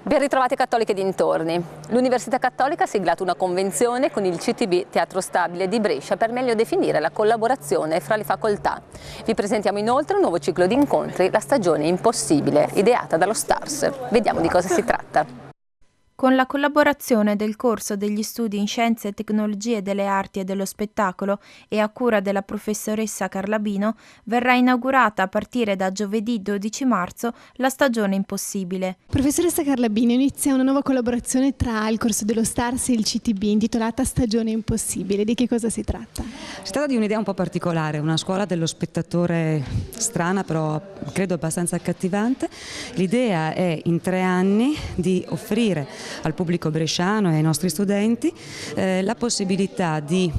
Ben ritrovate cattoliche e dintorni. L'Università Cattolica ha siglato una convenzione con il CTB Teatro Stabile di Brescia per meglio definire la collaborazione fra le facoltà. Vi presentiamo inoltre un nuovo ciclo di incontri, La stagione impossibile, ideata dallo STARS. Vediamo di cosa si tratta. Con la collaborazione del corso degli studi in Scienze e Tecnologie delle Arti e dello Spettacolo e a cura della professoressa Carlabino, verrà inaugurata a partire da giovedì 12 marzo la stagione impossibile. Professoressa Carlabino, inizia una nuova collaborazione tra il corso dello STARS e il CTB intitolata Stagione impossibile. Di che cosa si tratta? Si tratta di un'idea un po' particolare, una scuola dello spettatore strana, però credo abbastanza accattivante. L'idea è in 3 anni di offrire al pubblico bresciano e ai nostri studenti la possibilità di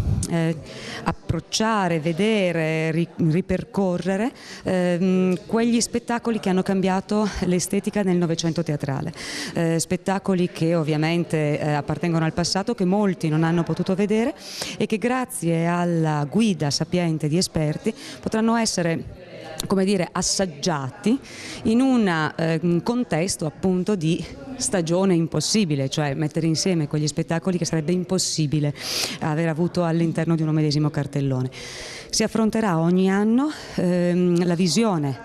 approcciare, vedere, ripercorrere quegli spettacoli che hanno cambiato l'estetica nel Novecento teatrale, spettacoli che ovviamente appartengono al passato, che molti non hanno potuto vedere e che grazie alla guida sapiente di esperti potranno essere, come dire, assaggiati in un contesto appunto di stagione impossibile, cioè mettere insieme quegli spettacoli che sarebbe impossibile aver avuto all'interno di uno medesimo cartellone. Si affronterà ogni anno la visione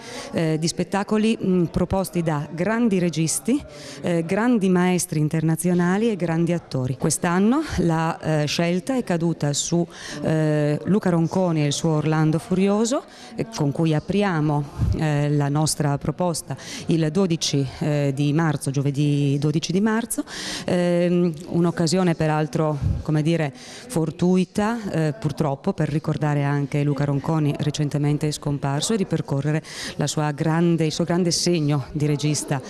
di spettacoli proposti da grandi registi, grandi maestri internazionali e grandi attori. Quest'anno la scelta è caduta su Luca Ronconi e il suo Orlando Furioso, con cui apriamo la nostra proposta il 12 di marzo, giovedì 12 di marzo, un'occasione peraltro, come dire, fortuita purtroppo, per ricordare anche Luca Ronconi, recentemente scomparso, e ripercorrere il suo grande segno di regista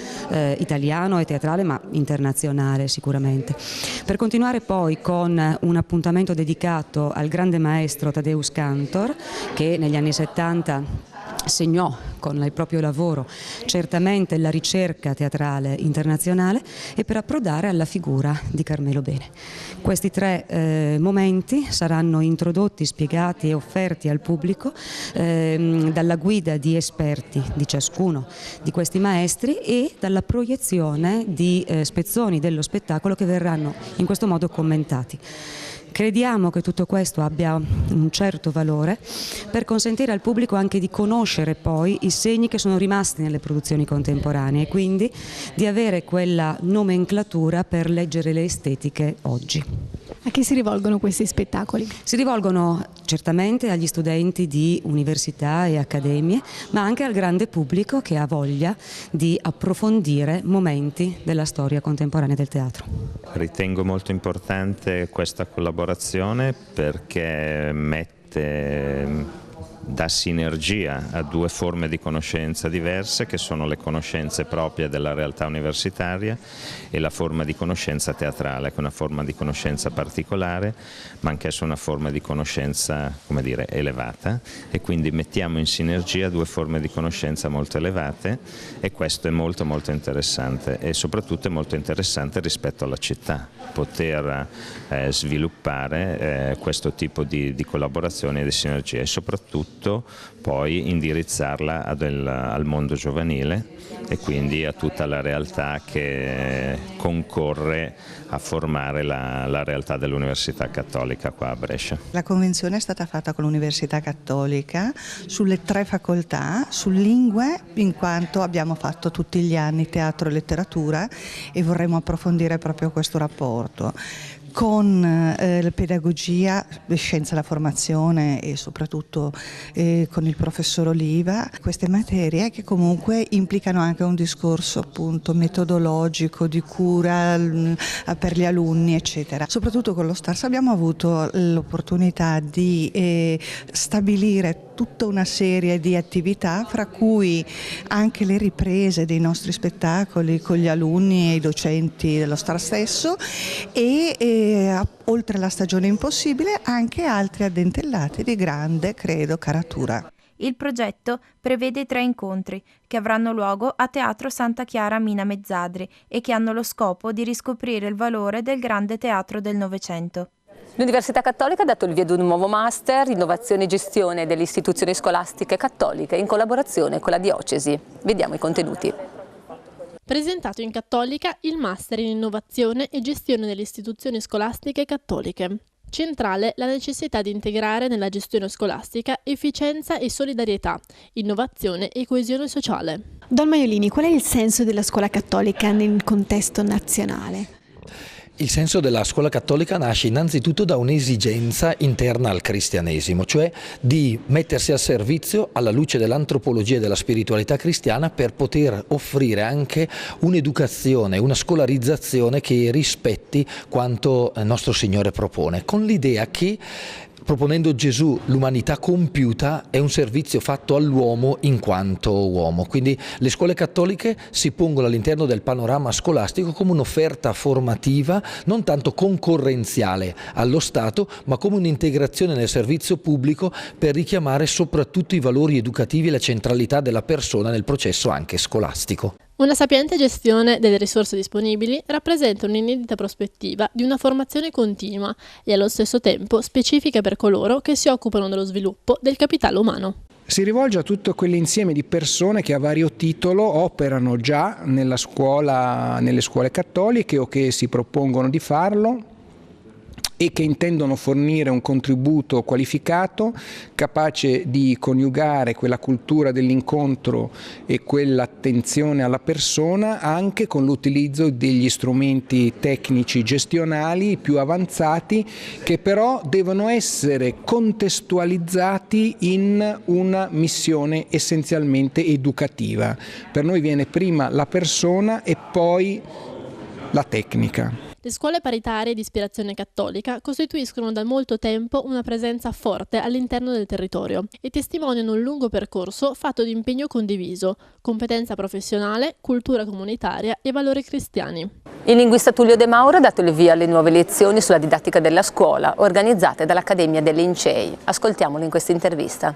italiano e teatrale, ma internazionale sicuramente. Per continuare poi con un appuntamento dedicato al grande maestro Tadeusz Kantor, che negli anni 70 segnò con il proprio lavoro certamente la ricerca teatrale internazionale, e per approdare alla figura di Carmelo Bene. Questi 3 momenti saranno introdotti, spiegati e offerti al pubblico dalla guida di esperti di ciascuno di questi maestri e dalla proiezione di spezzoni dello spettacolo che verranno in questo modo commentati. Crediamo che tutto questo abbia un certo valore per consentire al pubblico anche di conoscere poi i segni che sono rimasti nelle produzioni contemporanee e quindi di avere quella nomenclatura per leggere le estetiche oggi. A chi si rivolgono questi spettacoli? Si rivolgono certamente agli studenti di università e accademie, ma anche al grande pubblico che ha voglia di approfondire momenti della storia contemporanea del teatro. Ritengo molto importante questa collaborazione perché dà sinergia a 2 forme di conoscenza diverse, che sono le conoscenze proprie della realtà universitaria e la forma di conoscenza teatrale, che è una forma di conoscenza particolare, ma anch'essa una forma di conoscenza, come dire, elevata, e quindi mettiamo in sinergia 2 forme di conoscenza molto elevate, e questo è molto molto interessante, e soprattutto è molto interessante rispetto alla città, poter sviluppare questo tipo di collaborazione e di sinergia, e soprattutto poi indirizzarla al mondo giovanile e quindi a tutta la realtà che concorre a formare la realtà dell'Università Cattolica qua a Brescia. La convenzione è stata fatta con l'Università Cattolica sulle 3 facoltà, su lingue, in quanto abbiamo fatto tutti gli anni teatro e letteratura e vorremmo approfondire proprio questo rapporto. Con la pedagogia, scienza della formazione e soprattutto con il professor Oliva, queste materie che comunque implicano anche un discorso appunto metodologico di cura per gli alunni eccetera. Soprattutto con lo STARS abbiamo avuto l'opportunità di stabilire tutta una serie di attività, fra cui anche le riprese dei nostri spettacoli con gli alunni e i docenti dello STARS stesso e oltre alla stagione impossibile anche altri addentellati di grande, credo, caratura. Il progetto prevede 3 incontri che avranno luogo a Teatro Santa Chiara Mina Mezzadri e che hanno lo scopo di riscoprire il valore del grande teatro del Novecento. L'Università Cattolica ha dato il via ad un nuovo master, innovazione e gestione delle istituzioni scolastiche cattoliche in collaborazione con la diocesi. Vediamo i contenuti. presentato in Cattolica il Master in Innovazione e Gestione delle Istituzioni Scolastiche Cattoliche. Centrale la necessità di integrare nella gestione scolastica efficienza e solidarietà, innovazione e coesione sociale. Don Maiolini, qual è il senso della scuola cattolica nel contesto nazionale? Il senso della scuola cattolica nasce innanzitutto da un'esigenza interna al cristianesimo, cioè di mettersi al servizio alla luce dell'antropologia e della spiritualità cristiana per poter offrire anche un'educazione, una scolarizzazione che rispetti quanto nostro Signore propone, con l'idea che proponendo Gesù l'umanità compiuta è un servizio fatto all'uomo in quanto uomo. Quindi le scuole cattoliche si pongono all'interno del panorama scolastico come un'offerta formativa non tanto concorrenziale allo Stato, ma come un'integrazione nel servizio pubblico per richiamare soprattutto i valori educativi e la centralità della persona nel processo anche scolastico. Una sapiente gestione delle risorse disponibili rappresenta un'inedita prospettiva di una formazione continua e allo stesso tempo specifica per coloro che si occupano dello sviluppo del capitale umano. Si rivolge a tutto quell'insieme di persone che a vario titolo operano già nelle scuole cattoliche o che si propongono di farlo e che intendono fornire un contributo qualificato capace di coniugare quella cultura dell'incontro e quell'attenzione alla persona anche con l'utilizzo degli strumenti tecnici gestionali più avanzati, che però devono essere contestualizzati in una missione essenzialmente educativa. Per noi viene prima la persona e poi la tecnica. Le scuole paritarie di ispirazione cattolica costituiscono da molto tempo una presenza forte all'interno del territorio e testimoniano un lungo percorso fatto di impegno condiviso, competenza professionale, cultura comunitaria e valori cristiani. Il linguista Tullio De Mauro ha dato il via alle nuove lezioni sulla didattica della scuola, organizzate dall'Accademia dei Lincei. Ascoltiamolo in questa intervista.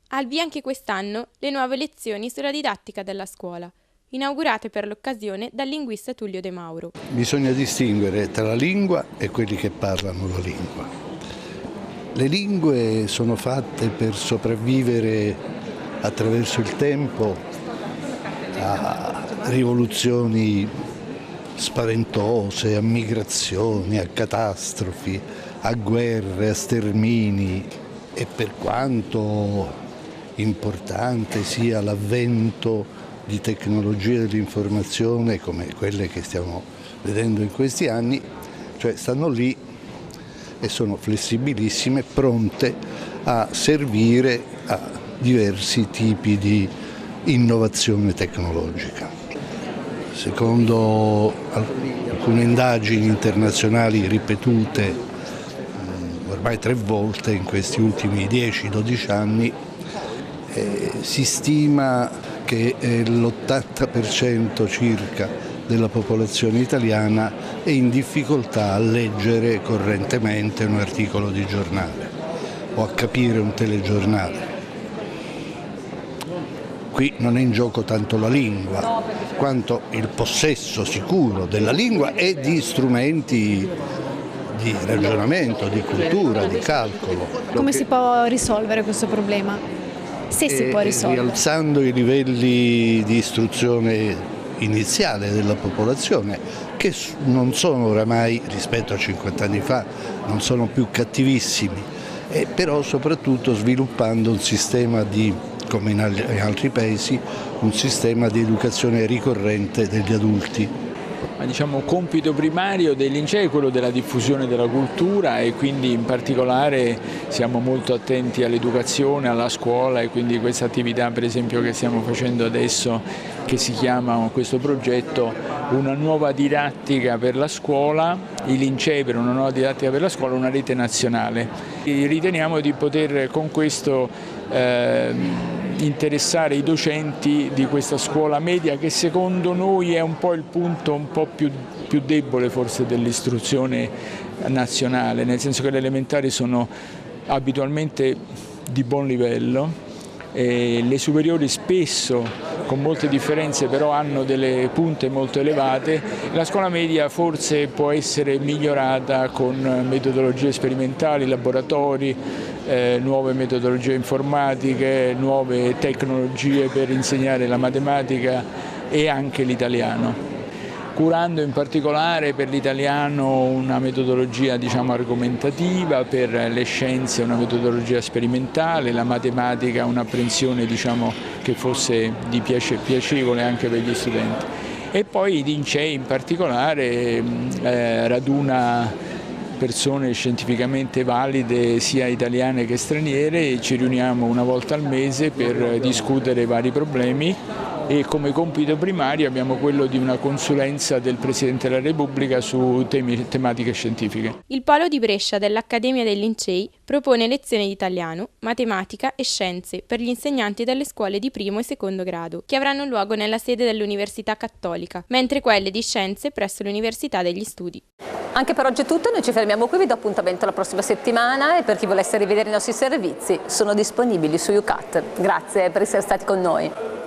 Al via anche quest'anno le nuove lezioni sulla didattica della scuola, inaugurate per l'occasione dal linguista Tullio De Mauro. Bisogna distinguere tra la lingua e quelli che parlano la lingua. Le lingue sono fatte per sopravvivere attraverso il tempo a rivoluzioni spaventose, a migrazioni, a catastrofi, a guerre, a stermini, e per quanto importante sia l'avvento di tecnologie dell'informazione come quelle che stiamo vedendo in questi anni, cioè stanno lì e sono flessibilissime, pronte a servire a diversi tipi di innovazione tecnologica. Secondo alcune indagini internazionali ripetute ormai 3 volte in questi ultimi 10-12 anni, si stima che l'80% circa della popolazione italiana è in difficoltà a leggere correntemente un articolo di giornale o a capire un telegiornale. Qui non è in gioco tanto la lingua quanto il possesso sicuro della lingua e di strumenti di ragionamento, di cultura, di calcolo. Come si può risolvere questo problema? Se si può risolvere. Rialzando i livelli di istruzione iniziale della popolazione, che non sono oramai, rispetto a 50 anni fa, non sono più cattivissimi, però soprattutto sviluppando un sistema di, come in altri paesi, un sistema di educazione ricorrente degli adulti. Diciamo, compito primario dei licei è quello della diffusione della cultura e quindi in particolare siamo molto attenti all'educazione, alla scuola, e quindi questa attività per esempio che stiamo facendo adesso, che si chiama questo progetto Una nuova didattica per la scuola, i licei per una nuova didattica per la scuola, una rete nazionale. E riteniamo di poter con questo interessare i docenti di questa scuola media, che secondo noi è un po' il punto un po' più debole forse dell'istruzione nazionale, nel senso che le elementari sono abitualmente di buon livello, e le superiori spesso con molte differenze però hanno delle punte molto elevate. La scuola media forse può essere migliorata con metodologie sperimentali, laboratori, nuove metodologie informatiche, nuove tecnologie per insegnare la matematica e anche l'italiano, curando in particolare per l'italiano una metodologia argomentativa, per le scienze una metodologia sperimentale, la matematica un'apprensione che fosse piacevole anche per gli studenti. E poi l'INCEI in particolare raduna persone scientificamente valide sia italiane che straniere e ci riuniamo una volta al mese per discutere vari problemi e come compito primario abbiamo quello di una consulenza del Presidente della Repubblica su tematiche scientifiche. Il polo di Brescia dell'Accademia dei Lincei propone lezioni di italiano, matematica e scienze per gli insegnanti delle scuole di primo e secondo grado, che avranno luogo nella sede dell'Università Cattolica, mentre quelle di scienze presso l'Università degli Studi. Anche per oggi è tutto, noi ci fermiamo qui, vi do appuntamento la prossima settimana e per chi volesse rivedere i nostri servizi sono disponibili su UCAT. Grazie per essere stati con noi.